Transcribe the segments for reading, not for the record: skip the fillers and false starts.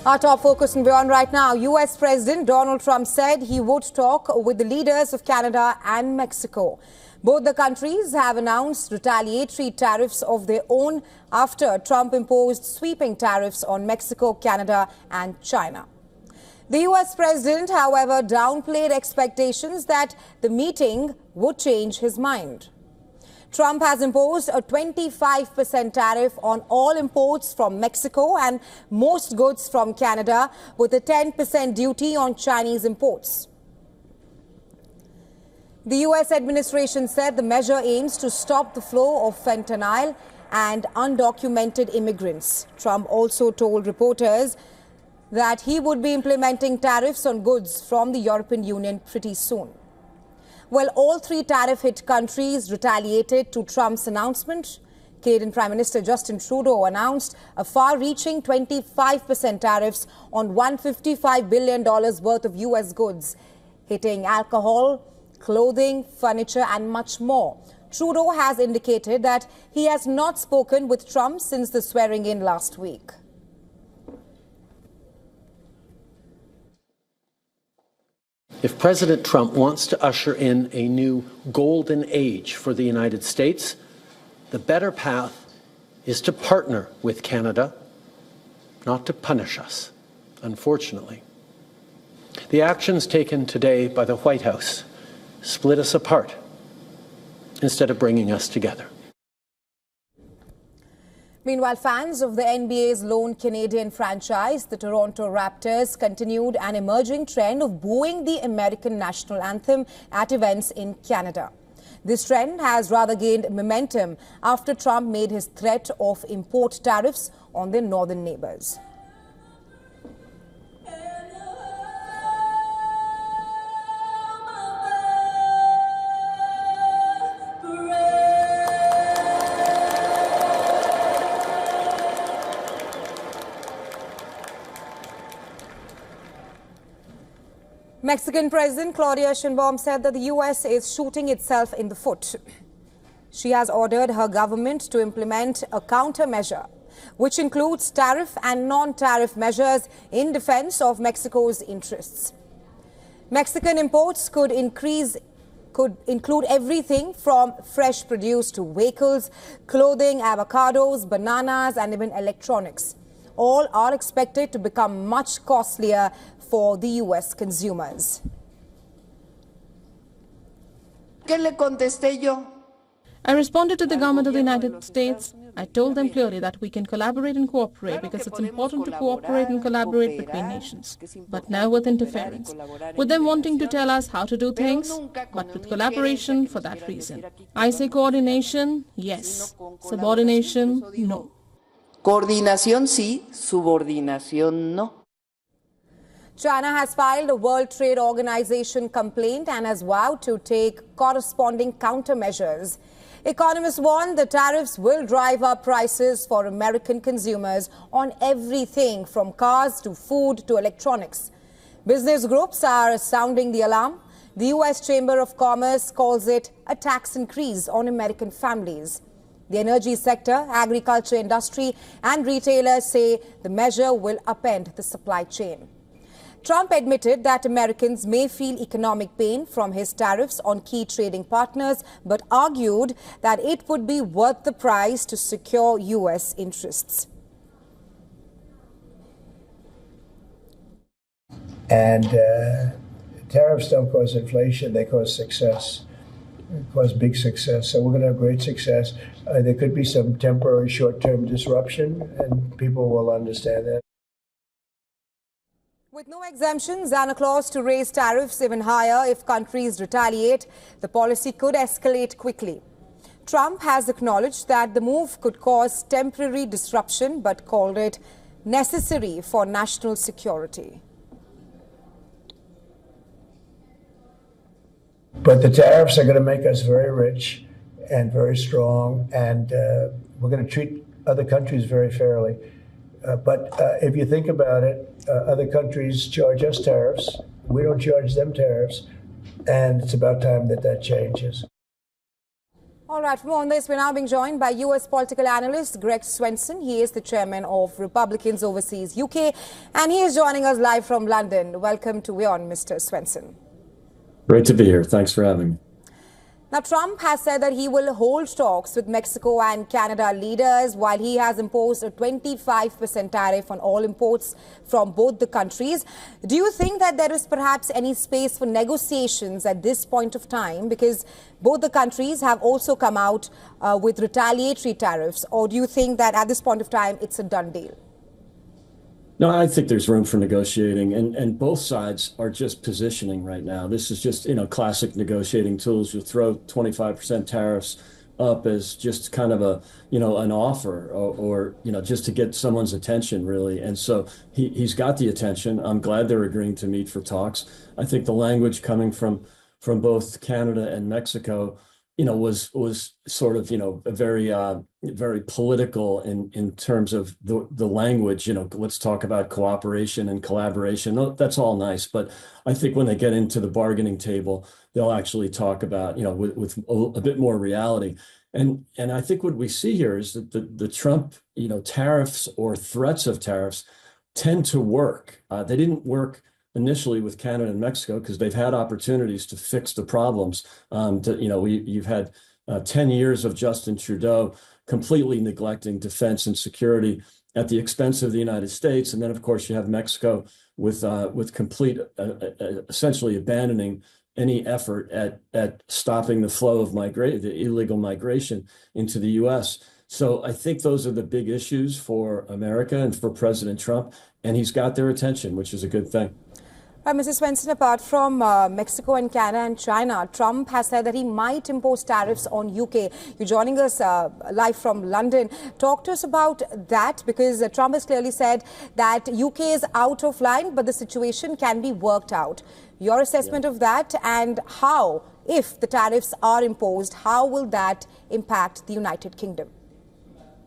Our top focus in WION right now. U.S. President Donald Trump said he would talk with the leaders of Canada and Mexico. Both the countries have announced retaliatory tariffs of their own after Trump imposed sweeping tariffs on Mexico, Canada and China. The U.S. president, however, downplayed expectations that the meeting would change his mind. Trump has imposed a 25% tariff on all imports from Mexico and most goods from Canada, with a 10% duty on Chinese imports. The U.S. administration said the measure aims to stop the flow of fentanyl and undocumented immigrants. Trump also told reporters that he would be implementing tariffs on goods from the European Union pretty soon. Well, all three tariff-hit countries retaliated to Trump's announcement. Canadian Prime Minister Justin Trudeau announced a far-reaching 25% tariffs on $155 billion worth of U.S. goods, hitting alcohol, clothing, furniture and much more. Trudeau has indicated that he has not spoken with Trump since the swearing-in last week. If President Trump wants to usher in a new golden age for the United States, the better path is to partner with Canada, not to punish us, unfortunately. The actions taken today by the White House split us apart instead of bringing us together. Meanwhile, fans of the NBA's lone Canadian franchise, the Toronto Raptors, continued an emerging trend of booing the American national anthem at events in Canada. This trend has rather gained momentum after Trump made his threat of import tariffs on their northern neighbors. Mexican President Claudia Sheinbaum said that the U.S. is shooting itself in the foot. She has ordered her government to implement a countermeasure, which includes tariff and non-tariff measures in defense of Mexico's interests. Mexican imports could include everything from fresh produce to vehicles, clothing, avocados, bananas, and even electronics. All are expected to become much costlier for the U.S. consumers. I responded to the government of the United States. I told them clearly that we can collaborate and cooperate because it's important to cooperate and collaborate between nations, but now with interference, with them wanting to tell us how to do things, but with collaboration for that reason. I say coordination, yes. Subordination, no. Coordinación sí, subordinación no. China has filed a World Trade Organization complaint and has vowed to take corresponding countermeasures. Economists warn the tariffs will drive up prices for American consumers on everything from cars to food to electronics. Business groups are sounding the alarm. The U.S. Chamber of Commerce calls it a tax increase on American families. The energy sector, agriculture industry and retailers say the measure will upend the supply chain. Trump admitted that Americans may feel economic pain from his tariffs on key trading partners, but argued that it would be worth the price to secure U.S. interests. And tariffs don't cause inflation, they cause success. Cause big success. So we're going to have great success. There could be some temporary short-term disruption, and people will understand that. With no exemptions and a clause to raise tariffs even higher if countries retaliate, the policy could escalate quickly. Trump has acknowledged that the move could cause temporary disruption, but called it necessary for national security. But the tariffs are going to make us very rich and very strong, and we're going to treat other countries very fairly. But if you think about it, other countries charge us tariffs. We don't charge them tariffs, and it's about time that that changes. All right, for more on this, we're now being joined by U.S. political analyst Greg Swenson. He is the chairman of Republicans Overseas UK, and he is joining us live from London. Welcome to WION, Mr. Swenson. Great to be here. Thanks for having me. Now, Trump has said that he will hold talks with Mexico and Canada leaders while he has imposed a 25% tariff on all imports from both the countries. Do you think that there is perhaps any space for negotiations at this point of time, because both the countries have also come out with retaliatory tariffs, or do you think that at this point of time it's a done deal? No, I think there's room for negotiating, and both sides are just positioning right now. This is just, classic negotiating tools. You throw 25% tariffs up as just kind of a, an offer or just to get someone's attention, really. And so he's got the attention. I'm glad they're agreeing to meet for talks. I think the language coming from both Canada and Mexico, was sort of, a very political in terms of the language. Let's talk about cooperation and collaboration. No, that's all nice, but I think when they get into the bargaining table, they'll actually talk about, with a bit more reality. And I think what we see here is that the Trump, tariffs or threats of tariffs tend to work. They didn't work initially with Canada and Mexico because they've had opportunities to fix the problems. You've had 10 years of Justin Trudeau completely neglecting defense and security at the expense of the United States. And then, of course, you have Mexico with complete, essentially abandoning any effort at stopping the flow of the illegal migration into the U.S. So I think those are the big issues for America and for President Trump, and he's got their attention, which is a good thing. Mr. Swenson, apart from Mexico and Canada and China, Trump has said that he might impose tariffs on UK. You're joining us live from London. Talk to us about that, because Trump has clearly said that UK is out of line, but the situation can be worked out. Your assessment of that, and how, if the tariffs are imposed, how will that impact the United Kingdom?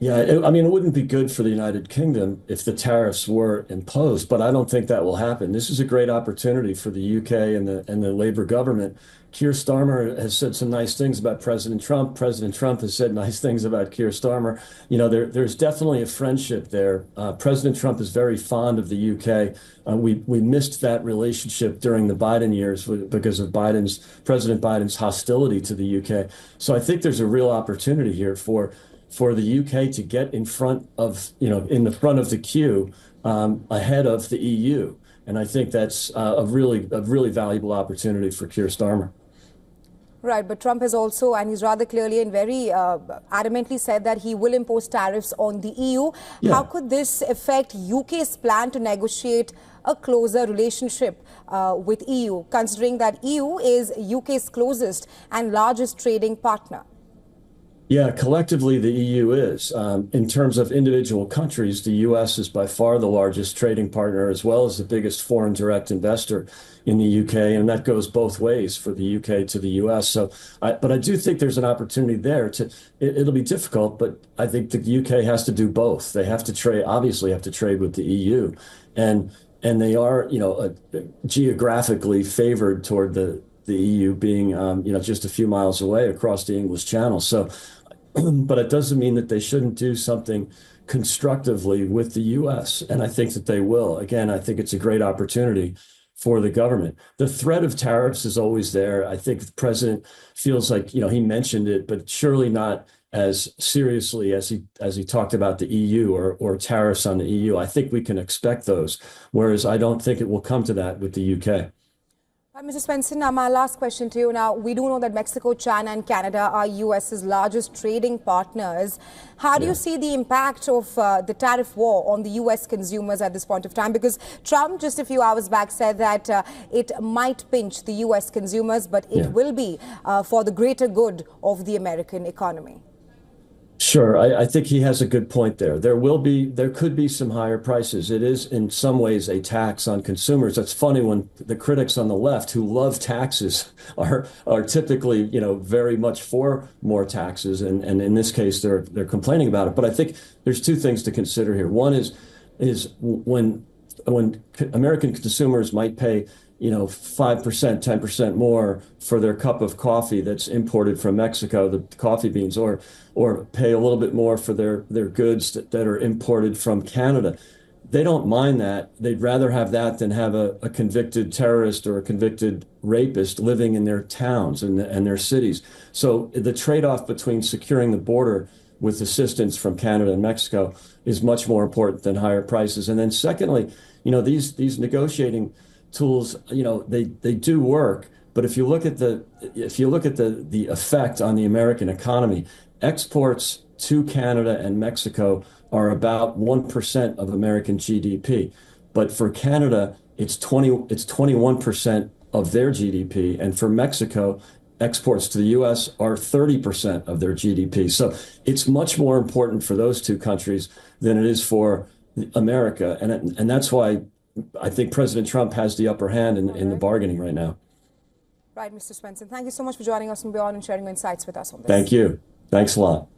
Yeah, it wouldn't be good for the United Kingdom if the tariffs were imposed, but I don't think that will happen. This is a great opportunity for the UK and the Labour government. Keir Starmer has said some nice things about President Trump. President Trump has said nice things about Keir Starmer. There's definitely a friendship there. President Trump is very fond of the UK. We missed that relationship during the Biden years because of President Biden's hostility to the UK. So I think there's a real opportunity here for the UK to get in front of, in the front of the queue ahead of the EU. And I think that's a really valuable opportunity for Keir Starmer. Right, but Trump has also, and he's rather clearly and very adamantly said that he will impose tariffs on the EU. Yeah. How could this affect UK's plan to negotiate a closer relationship with EU, considering that EU is UK's closest and largest trading partner? Yeah, collectively, the EU is. In terms of individual countries, the U.S. is by far the largest trading partner, as well as the biggest foreign direct investor in the U.K., and that goes both ways for the U.K. to the U.S. But I do think there's an opportunity there. It'll be difficult, but I think the U.K. has to do both. They have to obviously have to trade with the EU, and they are, geographically favored toward the EU being, just a few miles away across the English Channel. So, but it doesn't mean that they shouldn't do something constructively with the U.S. And I think that they will. Again, I think it's a great opportunity for the government. The threat of tariffs is always there. I think the president feels like, he mentioned it, but surely not as seriously as he talked about the EU or tariffs on the EU. I think we can expect those, whereas I don't think it will come to that with the UK. Mr. Swenson, my last question to you. Now, we do know that Mexico, China and Canada are US's largest trading partners. How do you see the impact of the tariff war on the US consumers at this point of time? Because Trump just a few hours back said that it might pinch the US consumers, but it will be for the greater good of the American economy. Sure. I think he has a good point there. There could be some higher prices. It is in some ways a tax on consumers. That's funny when the critics on the left who love taxes are typically, very much for more taxes. And in this case, they're complaining about it. But I think there's two things to consider here. One is when American consumers might pay 5%, 10% more for their cup of coffee that's imported from Mexico, the coffee beans, or pay a little bit more for their goods that are imported from Canada. They don't mind that. They'd rather have that than have a convicted terrorist or a convicted rapist living in their towns and their cities. So the trade-off between securing the border with assistance from Canada and Mexico is much more important than higher prices. And then secondly, these negotiating tools, they do work. But if you look at the effect on the American economy, exports to Canada and Mexico are about 1% of American GDP. But for Canada, it's 21% of their GDP. And for Mexico, exports to the US are 30% of their GDP. So it's much more important for those two countries than it is for America. And that's why I think President Trump has the upper hand in the bargaining right now. Right, Mr. Swenson. Thank you so much for joining us from WION and sharing your insights with us on this. Thank you. Thanks a lot.